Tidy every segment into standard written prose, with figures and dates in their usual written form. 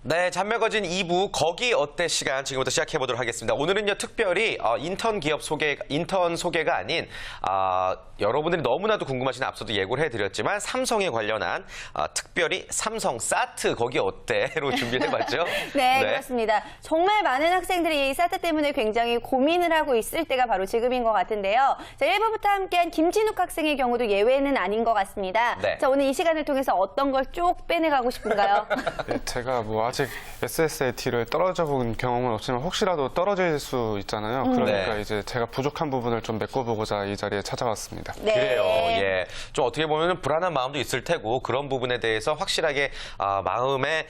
네, 잔매거진 2부 거기 어때 시간 지금부터 시작해보도록 하겠습니다. 오늘은요 특별히 인턴 소개가 아닌 여러분들이 너무나도 궁금하신 앞서도 예고를 해드렸지만 삼성에 관련한 특별히 삼성 사트 거기 어때로 준비를 해봤죠. 네, 그렇습니다. 정말 많은 학생들이 이 사트 때문에 굉장히 고민을 하고 있을 때가 바로 지금인 것 같은데요. 자, 1부부터 함께한 김진욱 학생의 경우도 예외는 아닌 것 같습니다. 네. 자, 오늘 이 시간을 통해서 어떤 걸 쭉 빼내가고 싶은가요? 네, 제가 아직 SSAT를 떨어져 본 경험은 없지만 혹시라도 떨어질 수 있잖아요. 그러니까 네. 이제 제가 부족한 부분을 좀 메꿔보고자 이 자리에 찾아왔습니다. 네. 그래요. 예. 좀 어떻게 보면 불안한 마음도 있을 테고 그런 부분에 대해서 확실하게 마음의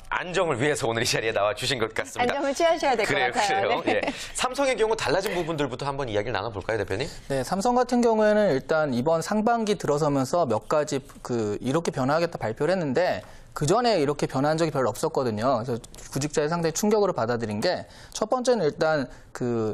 안정을 위해서 오늘 이 자리에 나와 주신 것 같습니다. 안정을 취하셔야 될 것 같아요. 그래요. 네. 예. 삼성의 경우 달라진 부분들부터 한번 이야기를 나눠볼까요, 대표님? 네, 삼성 같은 경우에는 일단 이번 상반기 들어서면서 몇 가지 이렇게 변화하겠다 발표를 했는데 그 전에 이렇게 변한 적이 별로 없었거든요. 그래서 구직자에 상당히 충격으로 받아들인 게 첫 번째는 일단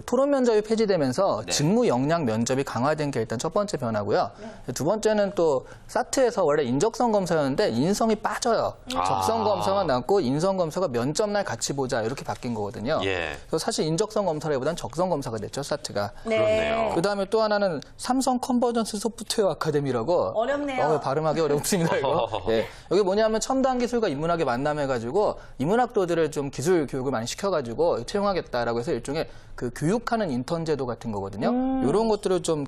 토론 면접이 폐지되면서 네. 직무 역량 면접이 강화된 게 일단 첫 번째 변화고요. 두 번째는 또 사트에서 원래 인적성 검사였는데 인성이 빠져요. 적성 검사만 남고 인성 검사가 면접날 같이 보자 이렇게 바뀐 거거든요. 예. 그래서 사실 인적성 검사라기보다는 적성 검사가 됐죠, 사트가. 그렇네요. 그다음에 또 하나는 삼성 컨버전스 소프트웨어 아카데미라고 어렵네요. 발음하기 어렵습니다 이거. 예. 여기 뭐냐면 첨단 기술과 인문학의 만남해가지고 인문학도들을 좀 기술 교육을 많이 시켜가지고 채용하겠다라고 해서 일종의 교육하는 인턴 제도 같은 거거든요. 이런 것들을 좀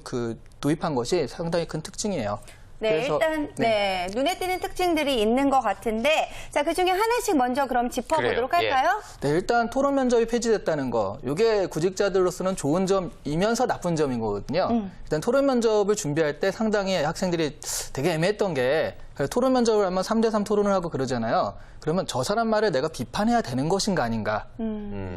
도입한 것이 상당히 큰 특징이에요. 네, 그래서, 일단 눈에 띄는 특징들이 있는 것 같은데 자, 그중에 하나씩 먼저 그럼 짚어보도록 그래요. 할까요? 네, 일단 토론 면접이 폐지됐다는 거. 이게 구직자들로서는 좋은 점이면서 나쁜 점인 거거든요. 일단 토론 면접을 준비할 때 상당히 학생들이 되게 애매했던 게 토론 면접을 하면 3대3 토론을 하고 그러잖아요. 그러면 저 사람 말을 내가 비판해야 되는 것인가 아닌가.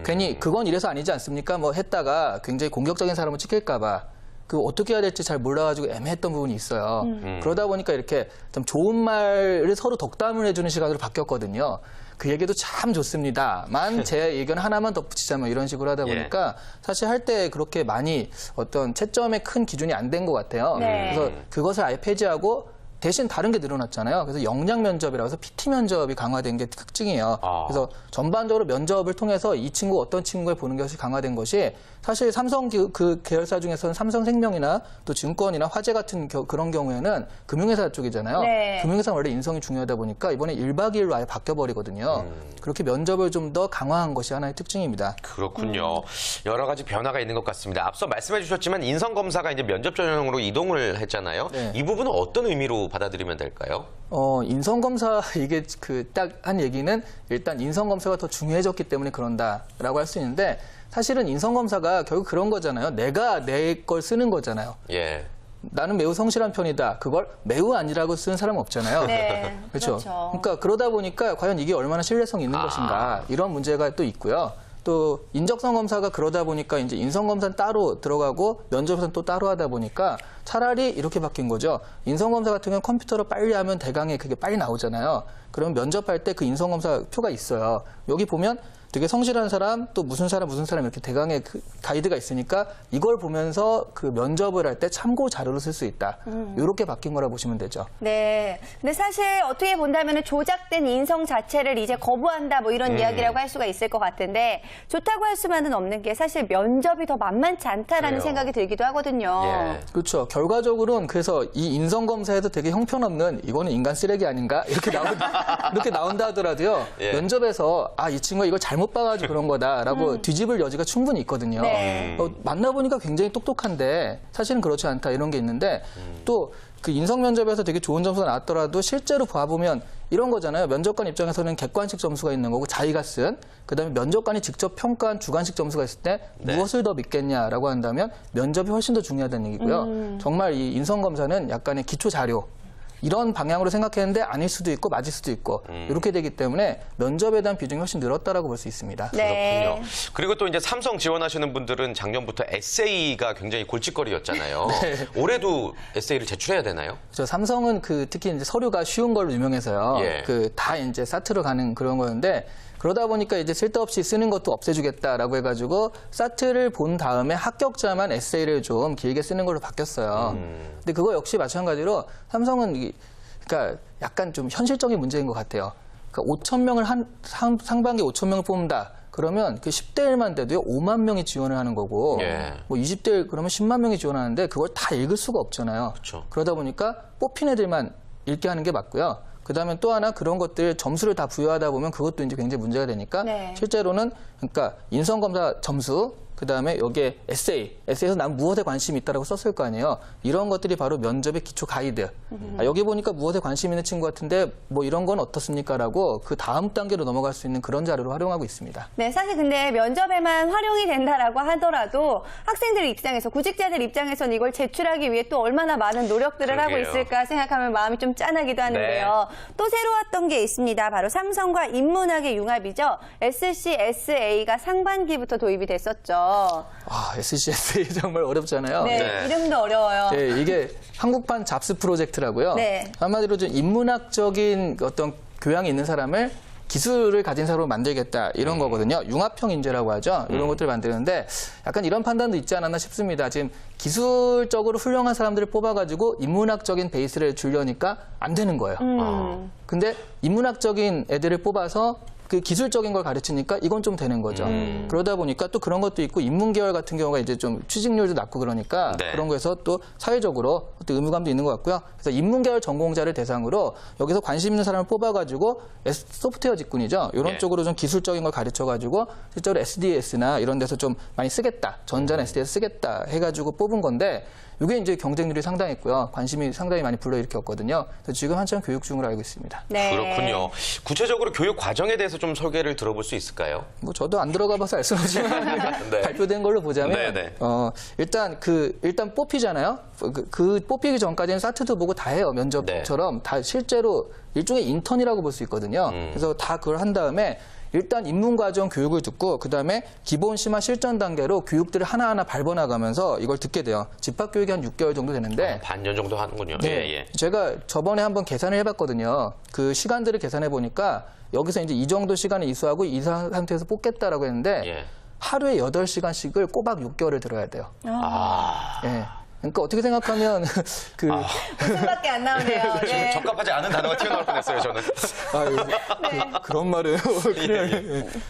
괜히 그건 이래서 아니지 않습니까? 했다가 굉장히 공격적인 사람을 찍힐까 봐. 어떻게 해야 될지 잘 몰라가지고 애매했던 부분이 있어요. 그러다 보니까 이렇게 좀 좋은 말을 서로 덕담을 해주는 시간으로 바뀌었거든요. 그 얘기도 참 좋습니다만 제 의견 하나만 덧붙이자면 이런 식으로 하다 보니까 사실 할 때 그렇게 많이 어떤 채점의 큰 기준이 안 된 것 같아요. 네. 그래서 그것을 아예 폐지하고 대신 다른 게 늘어났잖아요. 그래서 역량 면접이라고 해서 PT 면접이 강화된 게 특징이에요. 그래서 전반적으로 면접을 통해서 이 친구 어떤 친구를 보는 것이 강화된 것이 사실 삼성 그 계열사 중에서는 삼성생명이나 또 증권이나 화재 같은 그런 경우에는 금융회사 쪽이잖아요. 네. 금융회사는 원래 인성이 중요하다 보니까 이번에 1박 2일로 아예 바뀌어버리거든요. 그렇게 면접을 좀 더 강화한 것이 하나의 특징입니다. 그렇군요. 여러 가지 변화가 있는 것 같습니다. 앞서 말씀해 주셨지만 인성검사가 이제 면접 전형으로 이동을 했잖아요. 네. 이 부분은 어떤 의미로 받아들이면 될까요? 인성검사, 이게 딱 한 얘기는 일단 인성검사가 더 중요해졌기 때문에 그런다라고 할 수 있는데 사실은 인성검사가 결국 그런 거잖아요. 내가 내 걸 쓰는 거잖아요. 예. 나는 매우 성실한 편이다. 그걸 매우 아니라고 쓰는 사람은 없잖아요. 네, 그렇죠. 그렇죠. 그러니까 그러다 보니까 과연 이게 얼마나 신뢰성이 있는 것인가 이런 문제가 또 있고요. 또 인적성 검사가 그러다 보니까 이제 인성 검사는 따로 들어가고 면접에서는 또 따로 하다 보니까 차라리 이렇게 바뀐 거죠. 인성 검사 같은 경우는 컴퓨터로 빨리 하면 대강에 그게 빨리 나오잖아요. 그러면 면접할 때 그 인성 검사 표가 있어요. 여기 보면 되게 성실한 사람, 또 무슨 사람 이렇게 대강의 가이드가 있으니까 이걸 보면서 그 면접을 할 때 참고 자료로 쓸 수 있다. 이렇게 바뀐 거라 보시면 되죠. 네. 근데 사실 어떻게 본다면 조작된 인성 자체를 이제 거부한다 이런 이야기라고 할 수가 있을 것 같은데 좋다고 할 수만은 없는 게 사실 면접이 더 만만치 않다라는 그래요. 생각이 들기도 하거든요. 예. 그렇죠. 결과적으로는 그래서 이 인성검사에도 되게 형편없는 이거는 인간 쓰레기 아닌가? 이렇게 나온다 하더라도요. 예. 면접에서 이 친구가 이걸 잘못 봐가지고 그런 거다라고 뒤집을 여지가 충분히 있거든요. 네. 만나보니까 굉장히 똑똑한데 사실은 그렇지 않다 이런 게 있는데 또 그 인성 면접에서 되게 좋은 점수가 나왔더라도 실제로 봐보면 이런 거잖아요. 면접관 입장에서는 객관식 점수가 있는 거고 자기가 쓴 그다음에 면접관이 직접 평가한 주관식 점수가 있을 때 무엇을 더 믿겠냐라고 한다면 면접이 훨씬 더 중요하다는 얘기고요. 정말 이 인성 검사는 약간의 기초 자료 이런 방향으로 생각했는데 아닐 수도 있고 맞을 수도 있고 이렇게 되기 때문에 면접에 대한 비중이 훨씬 늘었다라고 볼 수 있습니다. 네. 그렇군요. 그리고 또 이제 삼성 지원하시는 분들은 작년부터 에세이가 굉장히 골칫거리였잖아요. 올해도 에세이를 제출해야 되나요? 저 삼성은 특히 이제 서류가 쉬운 걸로 유명해서요. 예. 다 이제 사트로 가는 그런 거였는데 그러다 보니까 이제 쓸데없이 쓰는 것도 없애주겠다라고 해가지고 사트를 본 다음에 합격자만 에세이를 좀 길게 쓰는 걸로 바뀌었어요. 근데 그거 역시 마찬가지로 삼성은 그러니까 약간 좀 현실적인 문제인 것 같아요. 그러니까 5천 명을 상반기 5천 명을 뽑는다. 그러면 그 10대 1만 돼도요 5만 명이 지원을 하는 거고 예. 뭐 20대 1 그러면 10만 명이 지원하는데 그걸 다 읽을 수가 없잖아요. 그렇죠. 그러다 보니까 뽑힌 애들만 읽게 하는 게 맞고요. 그다음에 또 하나 그런 것들 점수를 다 부여하다 보면 그것도 이제 굉장히 문제가 되니까 네. 실제로는 그러니까 인성검사 점수 그다음에 여기에 에세이에서 난 무엇에 관심이 있다라고 썼을 거 아니에요. 이런 것들이 바로 면접의 기초 가이드. 여기 보니까 무엇에 관심 있는 친구 같은데 뭐 이런 건 어떻습니까라고 그 다음 단계로 넘어갈 수 있는 그런 자료로 활용하고 있습니다. 네, 사실 근데 면접에만 활용이 된다라고 하더라도 학생들 입장에서, 구직자들 입장에서는 이걸 제출하기 위해 또 얼마나 많은 노력들을 하고 그러게요. 있을까 생각하면 마음이 좀 짠하기도 하는데요. 또 새로웠던 게 있습니다. 바로 삼성과 인문학의 융합이죠. SCSA가 상반기부터 도입이 됐었죠. SCSA 정말 어렵잖아요. 네, 네. 이름도 어려워요. 네, 이게 한국판 잡스 프로젝트라고요. 네. 한마디로 좀 인문학적인 어떤 교양이 있는 사람을 기술을 가진 사람으로 만들겠다 이런 거거든요. 융합형 인재라고 하죠. 이런 것들을 만드는데 약간 이런 판단도 있지 않았나 싶습니다. 지금 기술적으로 훌륭한 사람들을 뽑아가지고 인문학적인 베이스를 주려니까 안 되는 거예요. 근데 인문학적인 애들을 뽑아서 그 기술적인 걸 가르치니까 이건 좀 되는 거죠. 그러다 보니까 또 그런 것도 있고 인문계열 같은 경우가 이제 좀 취직률도 낮고 그러니까 네. 그런 거에서 또 사회적으로 어떤 의무감도 있는 것 같고요. 그래서 인문계열 전공자를 대상으로 여기서 관심 있는 사람을 뽑아가지고 소프트웨어 직군이죠. 이런 예. 쪽으로 좀 기술적인 걸 가르쳐가지고 실제로 SDS나 이런 데서 좀 많이 쓰겠다. 전자나 SDS 쓰겠다 해가지고 뽑은 건데 이게 이제 경쟁률이 상당했고요. 관심이 상당히 많이 불러일으켰거든요. 그래서 지금 한참 교육 중으로 알고 있습니다. 네. 그렇군요. 구체적으로 교육 과정에 대해서 좀 소개를 들어볼 수 있을까요? 뭐 저도 안 들어가 봐서 알 수는 없지만 네. 발표된 걸로 보자면 네. 일단 뽑히잖아요. 그 뽑히기 전까지는 사트도 보고 다 해요. 면접처럼 다 실제로 일종의 인턴이라고 볼 수 있거든요. 그래서 다 그걸 한 다음에 일단 입문과정 교육을 듣고 그다음에 기본 심화 실전 단계로 교육들을 하나하나 밟아나가면서 이걸 듣게 돼요. 집합교육이 한 6개월 정도 되는데 반년 정도 하는군요. 네. 예. 제가 저번에 한번 계산을 해봤거든요. 그 시간들을 계산해 보니까 여기서 이제 이 정도 시간을 이수하고 이 상태에서 뽑겠다라고 했는데 예. 하루에 8시간씩을 꼬박 6개월을 들어야 돼요. 예. 그러니까 어떻게 생각하면 웃음밖에 안 나오네요. 네. 적합하지 않은 단어가 튀어나올 뻔했어요, 저는. 그런 말을.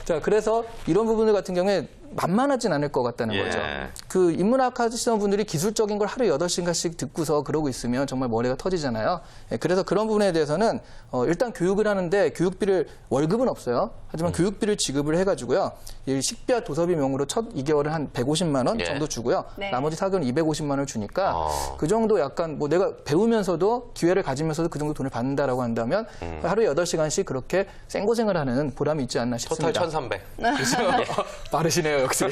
자, 그래서 이런 부분들 같은 경우에 만만하진 않을 것 같다는 예. 거죠. 그 인문학 하시는 분들이 기술적인 걸 하루에 8시간씩 듣고서 그러고 있으면 정말 머리가 터지잖아요. 예, 그래서 그런 부분에 대해서는 일단 교육을 하는데 교육비를 월급은 없어요. 하지만 교육비를 지급을 해가지고요. 이 식비와 도서비 명으로 첫 2개월은 한 150만 원 예. 정도 주고요. 네. 나머지 4개월은 250만 원을 주니까 그 정도 약간 뭐 내가 배우면서도 기회를 가지면서도 그 정도 돈을 받는다라고 한다면 하루에 8시간씩 그렇게 생고생을 하는 보람이 있지 않나 토탈 싶습니다. 1,300. 빠르시네요, 역시.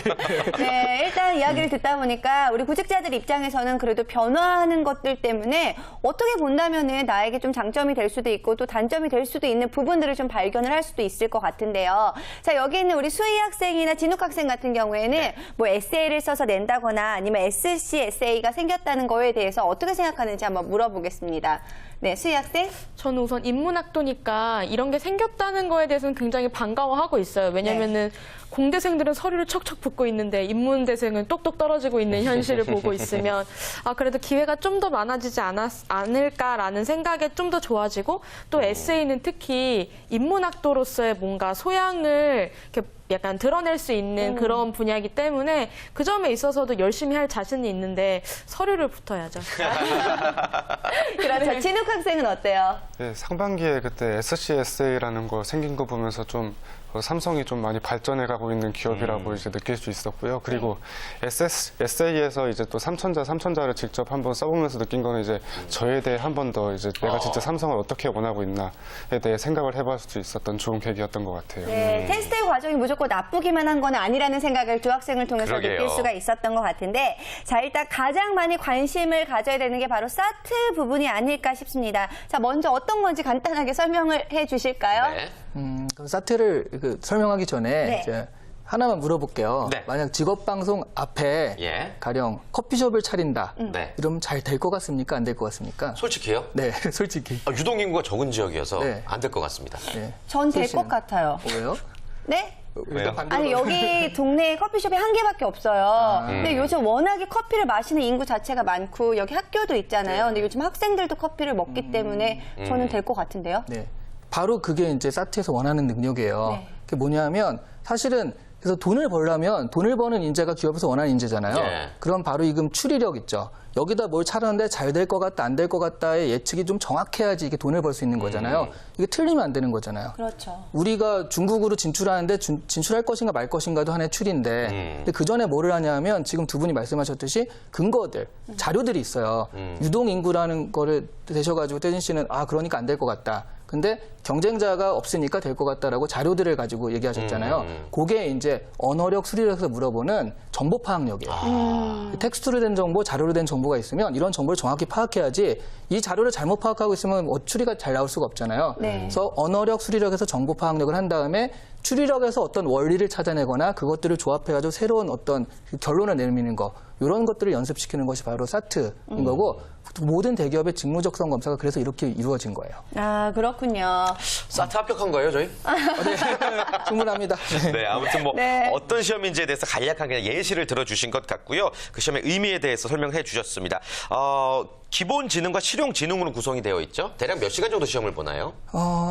네, 일단 이야기를 듣다 보니까 우리 구직자들 입장에서는 그래도 변화하는 것들 때문에 어떻게 본다면은 나에게 좀 장점이 될 수도 있고 또 단점이 될 수도 있는 부분들을 좀 발견을 할 수도 있을 것 같은데요. 자, 여기 있는 우리 수희 학생이나 진욱 학생 같은 경우에는 뭐 에세이를 써서 낸다거나 아니면 SCSA가 생겼다는 거에 대해서 어떻게 생각하는지 한번 물어보겠습니다. 네, 수희 학생. 저는 우선 인문학도니까 이런 게 생겼다는 거에 대해서는 굉장히 반가워하고 있어요. 왜냐면은 공대생들은 서류를 척척 붙고 있는데 인문대생은 똑똑 떨어지고 있는 현실을 보고 있으면 그래도 기회가 좀 더 많아지지 않을까라는 생각에 좀 더 좋아지고 또 에세이는 특히 인문학도로서의 뭔가 소양을 이렇게 약간 드러낼 수 있는 그런 분야이기 때문에 그 점에 있어서도 열심히 할 자신이 있는데 서류를 붙어야죠. 그럼 진욱 학생은 어때요? 네, 상반기에 그때 SCSA라는 거 생긴 거 보면서 좀 삼성이 좀 많이 발전해가고 있는 기업이라고 이제 느낄 수 있었고요. 그리고 SA에서 이제 또 삼천자를 직접 한번 써보면서 느낀 거는 이제 저에 대해 한 번 더 이제 내가 진짜 삼성을 어떻게 원하고 있나에 대해 생각을 해볼 수 있었던 좋은 계기였던 것 같아요. 네, 테스트의 과정이 무조건 나쁘기만 한 건 아니라는 생각을 두 학생을 통해서 그러게요. 느낄 수가 있었던 것 같은데, 자, 일단 가장 많이 관심을 가져야 되는 게 바로 사트 부분이 아닐까 싶습니다. 자, 먼저 어떤 건지 간단하게 설명을 해 주실까요? 네. 그럼 사트를 설명하기 전에 네. 이제 하나만 물어볼게요. 네. 만약 직업방송 앞에 예. 가령 커피숍을 차린다. 네. 이러면 잘 될 것 같습니까? 안 될 것 같습니까? 솔직히요? 네, 솔직히. 유동인구가 적은 지역이어서 네. 안 될 것 같습니다. 네. 전 될 솔직히요. 것 같아요. 왜요? 네? 왜요? 아니, 여기 동네에 커피숍이 한 개밖에 없어요. 근데 요즘 워낙에 커피를 마시는 인구 자체가 많고, 여기 학교도 있잖아요. 근데 요즘 학생들도 커피를 먹기 때문에 저는 될 것 같은데요. 네. 바로 그게 이제 사트에서 원하는 능력이에요. 네. 그게 뭐냐면 사실은 그래서 돈을 벌려면 돈을 버는 인재가 기업에서 원하는 인재잖아요. 네. 그럼 바로 지금 추리력 있죠. 여기다 뭘 차렸는데 잘 될 것 같다, 안 될 것 같다의 예측이 좀 정확해야지 이게 돈을 벌 수 있는 거잖아요. 이게 틀리면 안 되는 거잖아요. 그렇죠. 우리가 중국으로 진출하는데 진출할 것인가 말 것인가도 하나의 추리인데 근데 그 전에 뭐를 하냐면 지금 두 분이 말씀하셨듯이 근거들, 자료들이 있어요. 유동인구라는 거를 되셔가지고 태진 씨는 그러니까 안 될 것 같다. 근데 경쟁자가 없으니까 될 것 같다라고 자료들을 가지고 얘기하셨잖아요. 그게 이제 언어력 수리력에서 물어보는 정보 파악력이에요. 텍스트로 된 정보, 자료로 된 정보가 있으면 이런 정보를 정확히 파악해야지 이 자료를 잘못 파악하고 있으면 추리가 잘 나올 수가 없잖아요. 네. 그래서 언어력, 수리력에서 정보 파악력을 한 다음에 추리력에서 어떤 원리를 찾아내거나 그것들을 조합해가지고 새로운 어떤 결론을 내미는 거 이런 것들을 연습시키는 것이 바로 사트인 거고 모든 대기업의 직무적성 검사가 그래서 이렇게 이루어진 거예요. 아, 그렇군요. 사트 합격한 거예요, 저희? 충분합니다. 네. 네, 아무튼 뭐 네. 어떤 시험인지에 대해서 간략한 그냥 예시를 들어주신 것 같고요. 그 시험의 의미에 대해서 설명해 주셨습니다. 기본지능과 실용지능으로 구성이 되어 있죠. 대략 몇 시간 정도 시험을 보나요?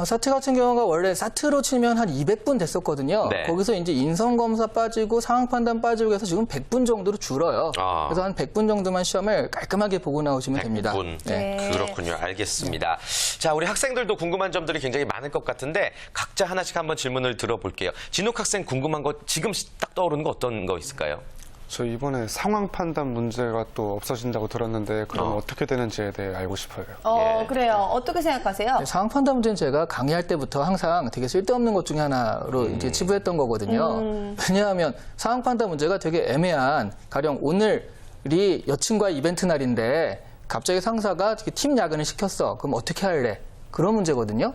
사트 같은 경우가 원래 사트로 치면 한 200분 됐었거든요. 네. 거기서 이제 인성검사 빠지고 상황판단 빠지고 해서 지금 100분 정도로 줄어요. 그래서 한 100분 정도만 시험을 깔끔하게 보고 나오시면 됩니다. 100분. 네. 그렇군요. 알겠습니다. 자, 우리 학생들도 궁금한 점들이 굉장히 많을 것 같은데 각자 하나씩 한번 질문을 들어볼게요. 진욱 학생 궁금한 거 지금 딱 떠오르는 거 어떤 거 있을까요? 저 이번에 상황 판단 문제가 또 없어진다고 들었는데 그럼 어떻게 되는지에 대해 알고 싶어요. 예. 그래요. 어떻게 생각하세요? 상황 판단 문제는 제가 강의할 때부터 항상 되게 쓸데없는 것 중에 하나로 이제 치부했던 거거든요. 왜냐하면 상황 판단 문제가 되게 애매한, 가령 오늘이 여친과의 이벤트 날인데 갑자기 상사가 팀 야근을 시켰어. 그럼 어떻게 할래? 그런 문제거든요.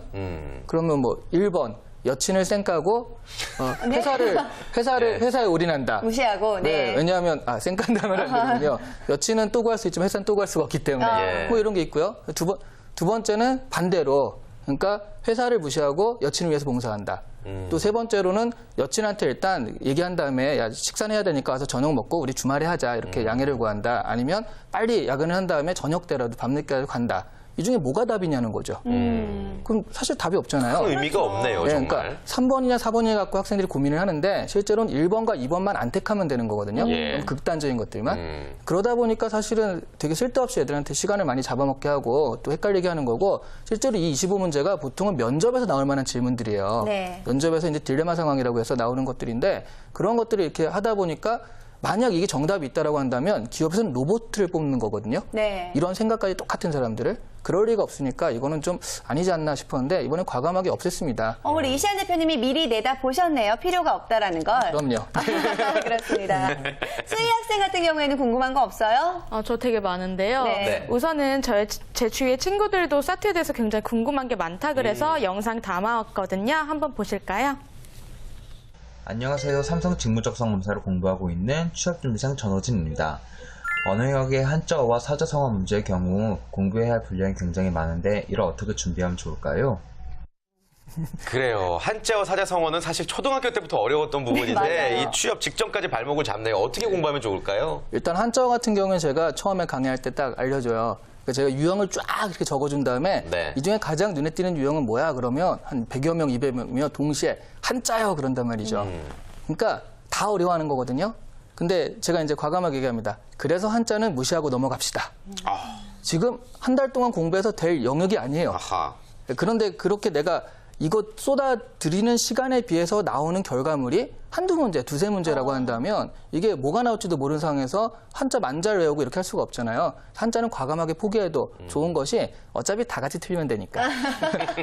그러면 뭐 1번 여친을 쌩까고 회사에 올인한다. 무시하고, 네. 왜냐하면 쌩깐다면 안 되는군요. 여친은 또 구할 수 있지만 회사는 또 구할 수가 없기 때문에 예. 뭐 이런 게 있고요. 두 번째는 반대로, 그러니까 회사를 무시하고 여친을 위해서 봉사한다. 또 세 번째로는 여친한테 일단 얘기한 다음에 야, 식사는 해야 되니까 와서 저녁 먹고 우리 주말에 하자 이렇게 양해를 구한다. 아니면 빨리 야근을 한 다음에 저녁 때라도 밤늦게라도 간다. 이 중에 뭐가 답이냐는 거죠. 그럼 사실 답이 없잖아요. 큰 의미가 없네요, 네, 정말. 그러니까 3번이냐 4번이냐 갖고 학생들이 고민을 하는데 실제로는 1번과 2번만 안 택하면 되는 거거든요. 예. 극단적인 것들만. 그러다 보니까 사실은 되게 쓸데없이 애들한테 시간을 많이 잡아먹게 하고 또 헷갈리게 하는 거고, 실제로 이 25문제가 보통은 면접에서 나올 만한 질문들이에요. 네. 면접에서 이제 딜레마 상황이라고 해서 나오는 것들인데 그런 것들을 이렇게 하다 보니까 만약 이게 정답이 있다라고 한다면 기업에서는 로봇을 뽑는 거거든요. 네. 이런 생각까지 똑같은 사람들을. 그럴 리가 없으니까 이거는 좀 아니지 않나 싶었는데 이번에 과감하게 없앴습니다. 우리 이시안 대표님이 미리 내다 보셨네요. 필요가 없다라는 걸. 그럼요. 그렇습니다. 수희 학생 같은 경우에는 궁금한 거 없어요? 저 되게 많은데요. 네. 네. 우선은 제 주위의 친구들도 사트에 대해서 굉장히 궁금한 게 많다 그래서 영상 담아왔거든요. 한번 보실까요? 안녕하세요. 삼성 직무적성 검사를 공부하고 있는 취업준비생 전호진입니다. 언어 영역의 한자어와 사자성어 문제의 경우 공부해야 할 분량이 굉장히 많은데 이를 어떻게 준비하면 좋을까요? 그래요. 한자어 사자성어는 사실 초등학교 때부터 어려웠던 부분인데 맞아요. 이 취업 직전까지 발목을 잡네요. 어떻게 공부하면 좋을까요? 일단 한자어 같은 경우는 제가 처음에 강의할 때 딱 알려줘요. 그러니까 제가 유형을 쫙 이렇게 적어준 다음에 네. 이 중에 가장 눈에 띄는 유형은 뭐야? 그러면 한 100여 명, 200명이면 동시에 한자요 그런단 말이죠. 그러니까 다 어려워하는 거거든요. 근데 제가 이제 과감하게 얘기합니다. 그래서 한자는 무시하고 넘어갑시다. 지금 한 달 동안 공부해서 될 영역이 아니에요. 아하. 그런데 그렇게 내가 이거 쏟아들이는 시간에 비해서 나오는 결과물이 한두 문제, 두세 문제라고 한다면 이게 뭐가 나올지도 모르는 상황에서 한자 만자를 외우고 이렇게 할 수가 없잖아요. 한자는 과감하게 포기해도 좋은 것이 어차피 다 같이 틀리면 되니까.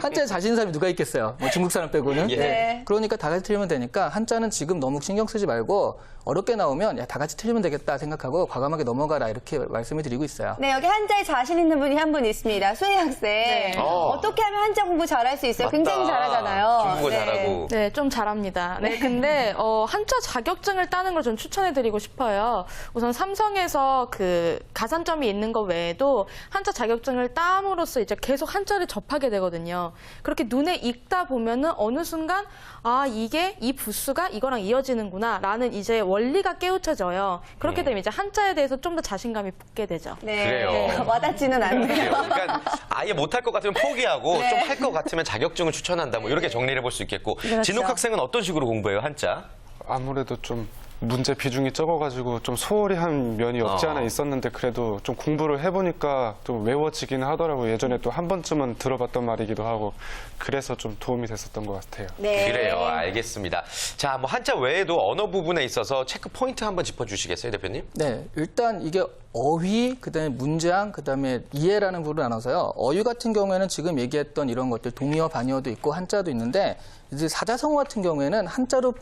한자에 자신 있는 사람이 누가 있겠어요? 뭐 중국 사람 빼고는. 예. 네. 그러니까 다 같이 틀리면 되니까 한자는 지금 너무 신경 쓰지 말고 어렵게 나오면 야, 다 같이 틀리면 되겠다 생각하고 과감하게 넘어가라 이렇게 말씀을 드리고 있어요. 네, 여기 한자에 자신 있는 분이 한 분 있습니다. 수혜 학생. 어떻게 하면 한자 공부 잘할 수 있어요? 굉장히 잘하잖아요. 중국어 네. 잘하고. 네, 좀 잘합니다. 네, 근데 한자 자격증을 따는 걸 좀 추천해드리고 싶어요. 우선 삼성에서 그 가산점이 있는 것 외에도 한자 자격증을 땀으로써 이제 계속 한자를 접하게 되거든요. 그렇게 눈에 익다 보면은 어느 순간 아 이게 이 부수가 이거랑 이어지는구나라는 이제 원리가 깨우쳐져요. 그렇게 되면 이제 한자에 대해서 좀 더 자신감이 붙게 되죠. 네. 그래요. 와닿지는 않네요. 그러니까 아예 못할 것 같으면 포기하고 네. 좀 할 것 같으면 자격증을 추천한다. 뭐 이렇게 정리를 해볼 수 있겠고. 그렇죠. 진욱 학생은 어떤 식으로 공부해요, 한자? 아무래도 좀 문제 비중이 적어가지고 좀 소홀히 한 면이 없지 않아 있었는데 그래도 좀 공부를 해보니까 좀 외워지긴 하더라고요. 예전에 또 한 번쯤은 들어봤던 말이기도 하고 그래서 좀 도움이 됐었던 것 같아요. 네. 그래요. 알겠습니다. 자, 뭐 한자 외에도 언어 부분에 있어서 체크 포인트 한번 짚어주시겠어요, 대표님? 네, 일단 이게 어휘, 그다음에 문장, 그다음에 이해라는 부분을 나눠서요. 어휘 같은 경우에는 지금 얘기했던 이런 것들 동의어, 반의어도 있고 한자도 있는데 이제 사자성어 같은 경우에는 한자로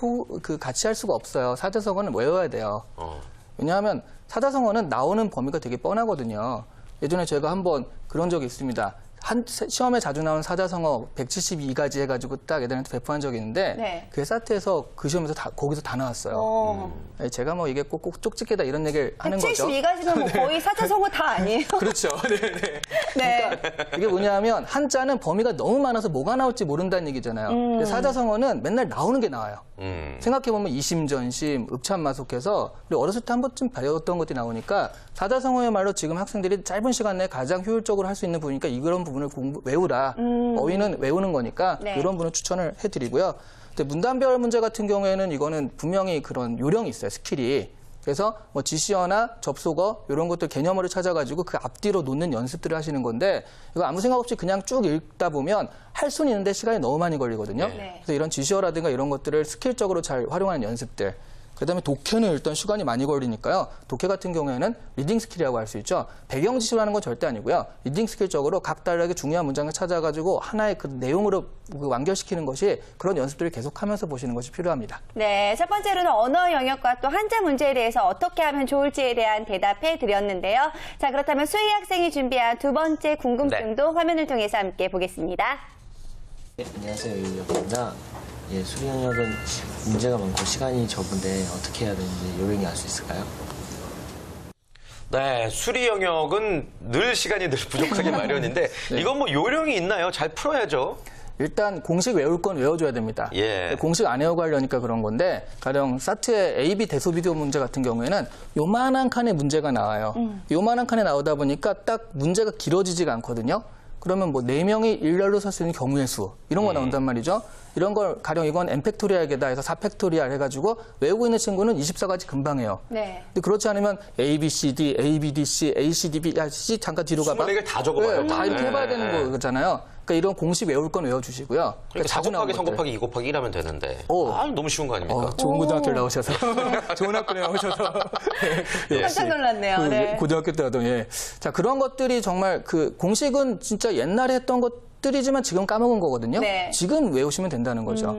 같이 할 수가 없어요. 사자성어는 외워야 돼요. 왜냐하면 사자성어는 나오는 범위가 되게 뻔하거든요. 예전에 제가 한번 그런 적이 있습니다. 시험에 자주 나오는 사자성어 172가지 해가지고 딱 애들한테 배포한 적이 있는데 네. 그게 사트에서 그 시험에서 거기서 다 나왔어요. 제가 뭐 이게 꼭 쪽집게다 이런 얘기를 하는 거죠. 72가지면 뭐 거의 사자성어 다 아니에요? 그렇죠. 네네. 네. 이게 뭐냐면 한자는 범위가 너무 많아서 뭐가 나올지 모른다는 얘기잖아요. 근데 사자성어는 맨날 나오는 게 나와요. 생각해보면 이심전심, 읍참마속해서 우리 어렸을 때 한 번쯤 배웠던 것들이 나오니까 사자성어야말로 지금 학생들이 짧은 시간 내에 가장 효율적으로 할 수 있는 부분이니까 이런 부분을 외우라. 어휘는 외우는 거니까 네. 이런 부분을 추천을 해드리고요. 근데 문단별 문제 같은 경우에는 이거는 분명히 그런 요령이 있어요. 스킬이. 그래서 뭐 지시어나 접속어 이런 것들 개념어를 찾아가지고 그 앞뒤로 놓는 연습들을 하시는 건데 이거 아무 생각 없이 그냥 쭉 읽다 보면 할 수는 있는데 시간이 너무 많이 걸리거든요. 네. 그래서 이런 지시어라든가 이런 것들을 스킬적으로 잘 활용하는 연습들. 그다음에 독해는 일단 시간이 많이 걸리니까요. 독해 같은 경우에는 리딩 스킬이라고 할 수 있죠. 배경 지시로 하는 건 절대 아니고요. 리딩 스킬적으로 각달하게 중요한 문장을 찾아가지고 하나의 그 내용으로 완결시키는 것이 그런 연습들을 계속하면서 보시는 것이 필요합니다. 네, 첫 번째로는 언어 영역과 또 한자 문제에 대해서 어떻게 하면 좋을지에 대한 대답해 드렸는데요. 자, 그렇다면 수희 학생이 준비한 두 번째 궁금증도 화면을 통해서 함께 보겠습니다. 네, 안녕하세요. 유희혁입니다. 예, 수리 영역은 문제가 많고 시간이 적은데 어떻게 해야 되는지 요령이 알 수 있을까요? 네, 수리 영역은 늘 시간이 늘 부족하기 마련인데 이건 뭐 요령이 있나요? 잘 풀어야죠. 일단 공식 외울 건 외워줘야 됩니다. 예. 공식 안 외우고 하려니까 그런 건데 가령 사트의 A, B 대소 비교 문제 같은 경우에는 요만한 칸의 문제가 나와요. 요만한 칸에 나오다 보니까 딱 문제가 길어지지가 않거든요. 그러면 뭐 4명이 일렬로 설 수 있는 경우의 수 이런 거 나온단 말이죠. 이런 걸 가령 이건 n팩토리알계다 해서 4팩토리알 해가지고 외우고 있는 친구는 24가지 금방 해요. 네. 근데 그렇지 않으면 A, B, C, D, A, B, D, C, A, C, D, B, 야, C 잠깐 뒤로 가봐. 24개를 다 적어봐요. 네, 다 이렇게 네. 해봐야 되는 거잖아요. 그러니까 이런 공식 외울 건 외워주시고요. 그러니까 4 나오는 곱하기 3 것들. 곱하기 2 곱하기 1 하면 되는데. 오. 아, 너무 쉬운 거 아닙니까? 좋은 고등학교 나오셔서 좋은 학교 나오셔서 깜짝 놀랐네요. 네. 고등학교 때 하던 예. 자 그런 것들이 정말 그 공식은 진짜 옛날에 했던 것들이지만 지금 까먹은 거거든요. 네. 지금 외우시면 된다는 거죠.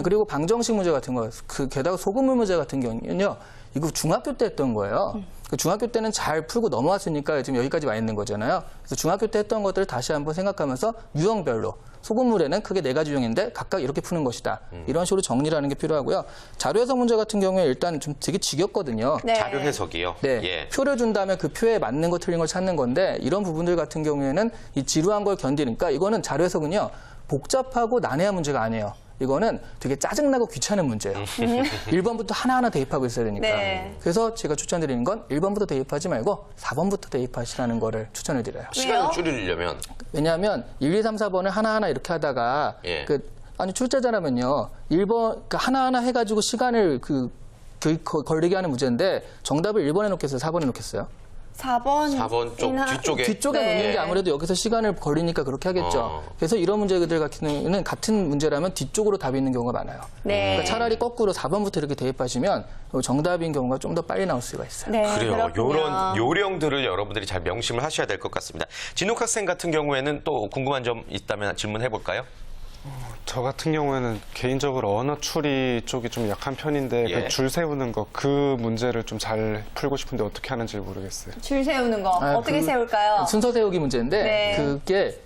그리고 방정식 문제 같은 거, 그 게다가 소금물 문제 같은 경우는요. 이거 중학교 때 했던 거예요. 그 중학교 때는 잘 풀고 넘어왔으니까 지금 여기까지 와 있는 거잖아요. 그래서 중학교 때 했던 것들을 다시 한번 생각하면서 유형별로 소금물에는 크게 4가지 유형인데 각각 이렇게 푸는 것이다. 이런 식으로 정리를 하는 게 필요하고요. 자료 해석 문제 같은 경우에 일단 좀 되게 지겹거든요. 네. 자료 해석이요. 네. 예. 표를 준 다음에 그 표에 맞는 거 틀린 걸 찾는 건데 이런 부분들 같은 경우에는 이 지루한 걸 견디니까 이거는 자료 해석은요. 복잡하고 난해한 문제가 아니에요. 이거는 되게 짜증나고 귀찮은 문제예요. 1번부터 하나하나 대입하고 있어야 되니까. 네. 그래서 제가 추천드리는 건 1번부터 대입하지 말고 4번부터 대입하시라는 거를 추천을 드려요. 시간을 줄이려면. 왜냐하면 1, 2, 3, 4번을 하나하나 이렇게 하다가 예. 아니 출제자라면요. 1번 하나하나 해가지고 시간을 걸리게 하는 문제인데 정답을 1번에 놓겠어요? 4번에 놓겠어요? 4번 4번 쪽 뒤쪽에. 뒤쪽에 네. 놓는 게 아무래도 여기서 시간을 걸리니까 그렇게 하겠죠. 그래서 이런 문제들 같은 경우는 같은 문제라면 뒤쪽으로 답이 있는 경우가 많아요. 네. 그러니까 차라리 거꾸로 4번부터 이렇게 대입하시면 정답인 경우가 좀 더 빨리 나올 수가 있어요. 네, 그래요. 그렇군요. 요런 요령들을 여러분들이 잘 명심을 하셔야 될 것 같습니다. 진욱 학생 같은 경우에는 또 궁금한 점 있다면 질문해 볼까요? 저 같은 경우에는 개인적으로 언어 추리 쪽이 좀 약한 편인데 예. 그 줄 세우는 거 그 문제를 좀 잘 풀고 싶은데 어떻게 하는지 모르겠어요. 줄 세우는 거 어떻게 세울까요? 순서 세우기 문제인데 네. 그게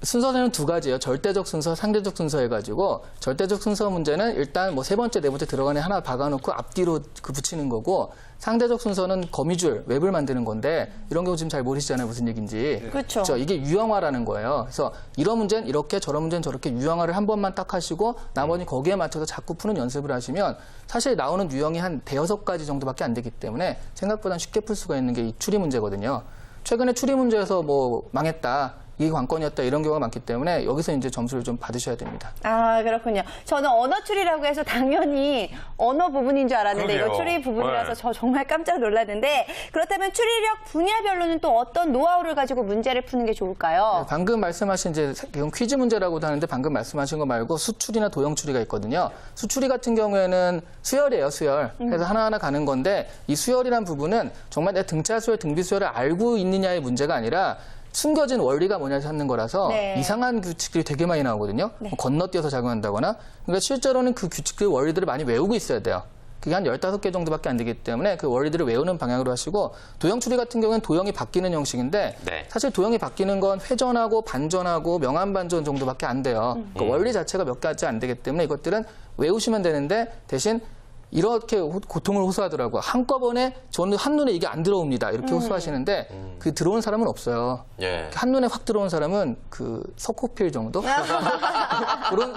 순서는 두 가지예요. 절대적 순서, 상대적 순서 해가지고 절대적 순서 문제는 일단 뭐 세 번째, 네 번째 들어가는 하나 박아놓고 앞뒤로 붙이는 거고 상대적 순서는 거미줄, 웹을 만드는 건데 이런 경우 지금 잘 모르시잖아요. 무슨 얘기인지. 그렇죠. 이게 유형화라는 거예요. 그래서 이런 문제는 이렇게 저런 문제는 저렇게 유형화를 한 번만 딱 하시고 나머지 거기에 맞춰서 자꾸 푸는 연습을 하시면 사실 나오는 유형이 한 대여섯 가지 정도밖에 안 되기 때문에 생각보다 쉽게 풀 수가 있는 게 이 추리 문제거든요. 최근에 추리 문제에서 뭐 망했다. 이 관건이었다 이런 경우가 많기 때문에 여기서 이제 점수를 좀 받으셔야 됩니다. 아, 그렇군요. 저는 언어 추리라고 해서 당연히 언어 부분인 줄 알았는데 그러게요. 이거 추리 부분이라서 네. 저 정말 깜짝 놀랐는데 그렇다면 추리력 분야별로는 또 어떤 노하우를 가지고 문제를 푸는 게 좋을까요? 방금 말씀하신 이제 이건 퀴즈 문제라고도 하는데 방금 말씀하신 거 말고 수추리나 도형 추리가 있거든요. 수추리 같은 경우에는 수열이에요, 수열. 그래서 하나하나 가는 건데 이 수열이란 부분은 정말 내 등차 수열, 등비 수열을 알고 있느냐의 문제가 아니라 숨겨진 원리가 뭐냐 찾는 거라서 네. 이상한 규칙들이 되게 많이 나오거든요. 네. 뭐 건너뛰어서 작용한다거나. 그러니까 실제로는 그 규칙들, 원리들을 많이 외우고 있어야 돼요. 그게 한 15개 정도밖에 안 되기 때문에 그 원리들을 외우는 방향으로 하시고 도형 추리 같은 경우는 도형이 바뀌는 형식인데 네. 사실 도형이 바뀌는 건 회전하고 반전하고 명암반전 정도밖에 안 돼요. 그러니까 원리 자체가 몇 가지 안 되기 때문에 이것들은 외우시면 되는데 대신 이렇게 고통을 호소하더라고요. 한꺼번에 저는 한눈에 이게 안 들어옵니다. 이렇게 호소하시는데 그 들어온 사람은 없어요. 예. 한눈에 확 들어온 사람은 그 석호필 정도?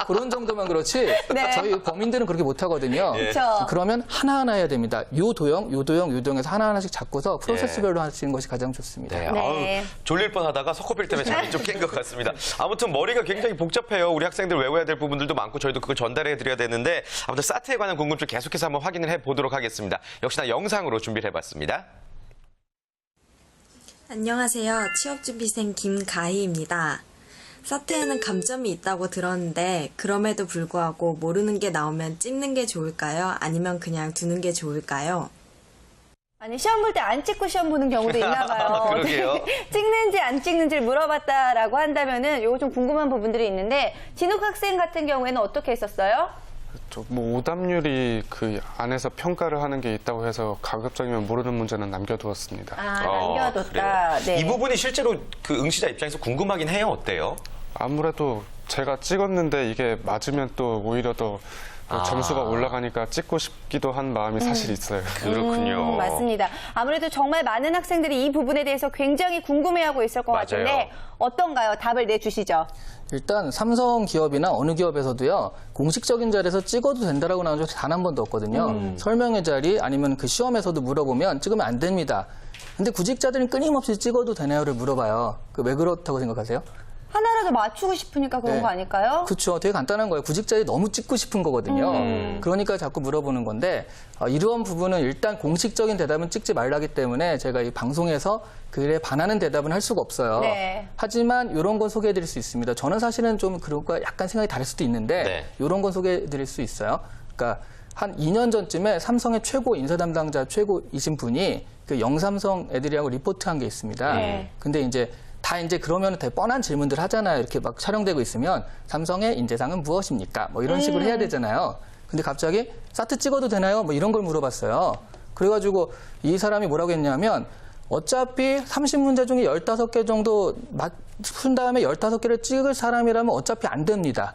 그런 정도만 그렇지 네. 저희 범인들은 그렇게 못하거든요. 그렇죠. 그러면 하나하나 해야 됩니다. 요 도형, 요 도형, 요 도형에서 하나하나씩 잡고서 프로세스별로 하시는 것이 가장 좋습니다. 네. 네. 아우, 졸릴 뻔하다가 석호필 때문에 잠이 좀 깬 것 같습니다. 아무튼 머리가 굉장히 복잡해요. 우리 학생들 외워야 될 부분들도 많고 저희도 그걸 전달해 드려야 되는데 아무튼 사트에 관한 궁금증 계속해서 한번 확인을 해 보도록 하겠습니다. 역시나 영상으로 준비를 해봤습니다. 안녕하세요. 취업준비생 김가희입니다. 사트에는 감점이 있다고 들었는데 그럼에도 불구하고 모르는 게 나오면 찍는 게 좋을까요? 아니면 그냥 두는 게 좋을까요? 아니 시험 볼 때 안 찍고 시험 보는 경우도 있나 봐요. 그러게요. 찍는지 안 찍는지를 물어봤다라고 한다면은 요거 좀 궁금한 부분들이 있는데 진욱 학생 같은 경우에는 어떻게 했었어요? 뭐 오답률이 그 안에서 평가를 하는 게 있다고 해서 가급적이면 모르는 문제는 남겨두었습니다. 아, 남겨뒀다. 그래요. 네. 이 부분이 실제로 그 응시자 입장에서 궁금하긴 해요. 어때요? 아무래도 제가 찍었는데 이게 맞으면 또 오히려 더 점수가 올라가니까 찍고 싶기도 한 마음이 사실 있어요. 그렇군요. 맞습니다. 아무래도 정말 많은 학생들이 이 부분에 대해서 굉장히 궁금해하고 있을 것 맞아요. 같은데 어떤가요? 답을 내주시죠. 일단 삼성 기업이나 어느 기업에서도요 공식적인 자리에서 찍어도 된다라고 나온 적 단 한 번도 없거든요. 설명의 자리 아니면 그 시험에서도 물어보면 찍으면 안 됩니다. 근데 구직자들은 끊임없이 찍어도 되나요를 물어봐요. 왜 그렇다고 생각하세요? 하나라도 맞추고 싶으니까 그런 네. 거 아닐까요? 그렇죠. 되게 간단한 거예요. 구직자들이 너무 찍고 싶은 거거든요. 그러니까 자꾸 물어보는 건데 이러한 부분은 일단 공식적인 대답은 찍지 말라기 때문에 제가 이 방송에서 그에 반하는 대답은 할 수가 없어요. 네. 하지만 이런 건 소개해드릴 수 있습니다. 저는 사실은 좀 그런 거 약간 생각이 다를 수도 있는데 네. 이런 건 소개해드릴 수 있어요. 그러니까 한 2년 전쯤에 삼성의 최고 인사 담당자 최고이신 분이 그 영삼성 애들이하고 리포트한 게 있습니다. 네. 근데 이제 그러면 되게 뻔한 질문들 하잖아요. 이렇게 막 촬영되고 있으면 삼성의 인재상은 무엇입니까? 뭐 이런 식으로 해야 되잖아요. 근데 갑자기 사트 찍어도 되나요? 뭐 이런 걸 물어봤어요. 그래가지고 이 사람이 뭐라고 했냐면 어차피 30문제 중에 15개 정도 푼 다음에 15개를 찍을 사람이라면 어차피 안 됩니다.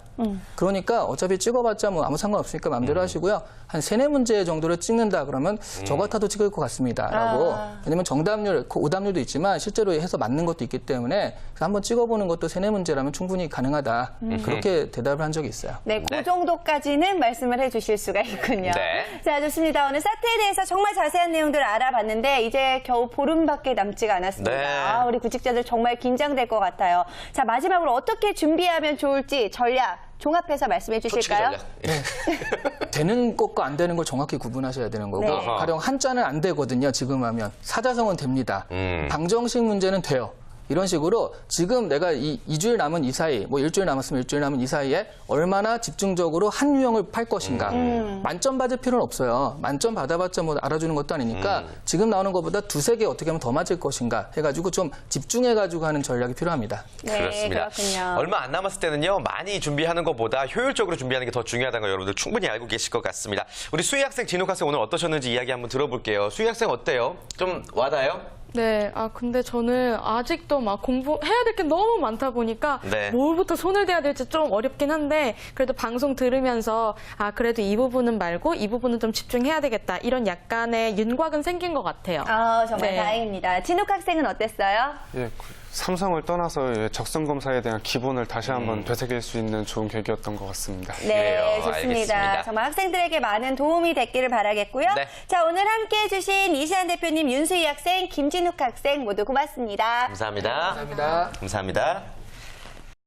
그러니까 어차피 찍어봤자 뭐 아무 상관없으니까 마음대로 하시고요. 한 3, 4문제 정도를 찍는다 그러면 저 같아도 찍을 것 같습니다. 라고. 왜냐면 정답률, 오답률도 있지만 실제로 해서 맞는 것도 있기 때문에 한번 찍어보는 것도 3, 4문제라면 충분히 가능하다. 그렇게 대답을 한 적이 있어요. 네, 그 정도까지는 말씀을 해주실 수가 있군요. 네. 자, 좋습니다. 오늘 사트에 대해서 정말 자세한 내용들을 알아봤는데 이제 겨우 보름 5분밖에 남지가 않았습니다. 네. 아, 우리 구직자들 정말 긴장될 것 같아요. 자, 마지막으로 어떻게 준비하면 좋을지 전략 종합해서 말씀해 주실까요? 되는 것과 안 되는 걸 정확히 구분하셔야 되는 거고 네. 가령 한자는 안 되거든요. 지금 하면 사자성어는 됩니다. 방정식 문제는 돼요. 이런 식으로 지금 내가 2주일 남은 이 사이, 뭐 일주일 남았으면 일주일 남은 이 사이에 얼마나 집중적으로 한 유형을 팔 것인가. 만점 받을 필요는 없어요. 만점 받아봤자 뭐 알아주는 것도 아니니까 지금 나오는 것보다 두세 개 어떻게 하면 더 맞을 것인가 해가지고 좀 집중해가지고 하는 전략이 필요합니다. 네, 그렇습니다. 그렇군요. 얼마 안 남았을 때는요, 많이 준비하는 것보다 효율적으로 준비하는 게 더 중요하다는 거 여러분들 충분히 알고 계실 것 같습니다. 우리 수희 학생, 진욱 학생 오늘 어떠셨는지 이야기 한번 들어볼게요. 수희 학생 어때요? 좀 와닿아요? 네, 근데 저는 아직도 막 공부해야 될 게 너무 많다 보니까 네. 뭘부터 손을 대야 될지 좀 어렵긴 한데 그래도 방송 들으면서 그래도 이 부분은 말고 이 부분은 좀 집중해야 되겠다 이런 약간의 윤곽은 생긴 것 같아요. 아, 정말 네. 다행입니다. 진욱 학생은 어땠어요? 예, 삼성을 떠나서 예, 적성 검사에 대한 기본을 다시 한번 되새길 수 있는 좋은 계기였던 것 같습니다. 네, 그래요. 좋습니다. 알겠습니다. 정말 학생들에게 많은 도움이 됐기를 바라겠고요. 네. 자, 오늘 함께 해주신 이시안 대표님, 윤수희 학생, 김진욱 학생 모두 고맙습니다. 감사합니다. 감사합니다. 감사합니다.